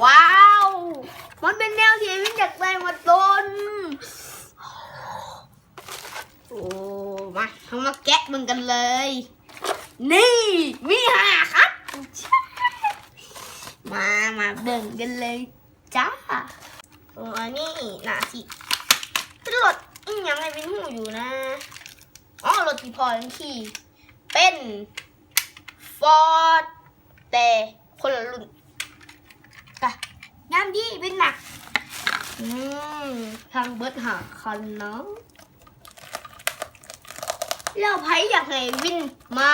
ว้าวมันเป็นแนวที่วินอยากได้มาต้นโอ้มาเรามาแกะมันกันเลยนี่มี5ครับมาเบิ่งกันเลยจ้าอันนี้น่าสิเป็นรถยังไงเป็นหูอยู่นะอ๋อรถที่พอทั้งขี่เป็นฟอร์ดแต่คนละรุ่นกะงามดีเป็นหนักทางเบิร์ดหาคันเนาะแล้วใครอยากให้วินมา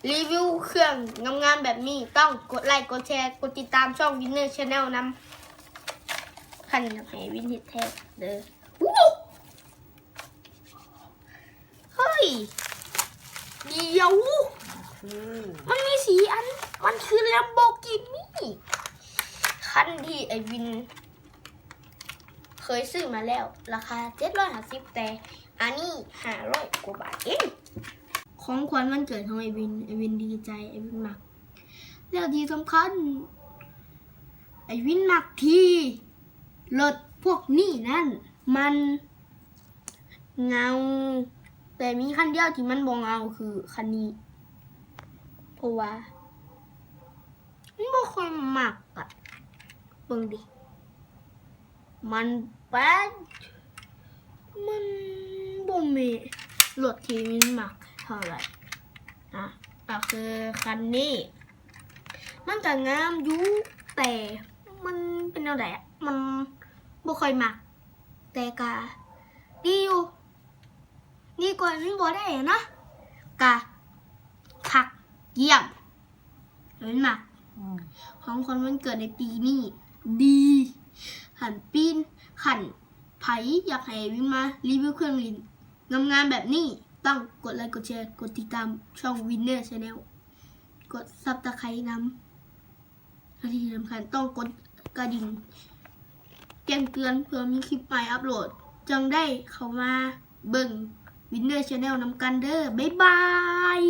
รีวิวเครื่องงามๆแบบนี้ต้องกดไลค์กดแชร์กดติดตามช่อง Winner Channel นำคันอยากให้วินเฮ็ดแท้เด้อเฮ้ยเดี๋ยวมันมีสีอันมันคือ Lamborghini คันที่ไอวินเคยซื้อมาแล้วราคา750แต่อันนี้500 กว่าบาทเองของขวัญวันเกิดของไอวินดีใจไอวินมักแล้วที่สำคัญไอวินมักที่รถพวกนี้นั่นมันเงาแต่มีคันเดียวที่มันบ่เงาคือคันนี้เพราะว่ามันบ่ค่อยมักอะเบิ่งดิมันแป๊ดมันบ่มีรถที่วินมักเท่าไหร่นะก็คือคันนี้มันก็งามอยู่แต่มันเป็นอะไรอ่ะมันบ่ค่อยมักแต่ก็ดีอยู่ดีกว่าวินบ่ได้นะก็คักเยี่ยมวินมักของคนวันเกิดในปีนี้ดีขันไผอยากให้วินมารีวิวเครื่องลิ้นงามๆแบบนี้ต้องกดไลค์กดแชร์กดติดตามช่อง Winner Channel กดซับตะไคร้นำที่สำคัญต้องกดกระดิ่งแจ้งเตือนเพื่อมีคลิปใหม่อัปโหลดจังได้เข้ามาเบิ่ง Winner Channel นำกันเด้อบ๊ายบาย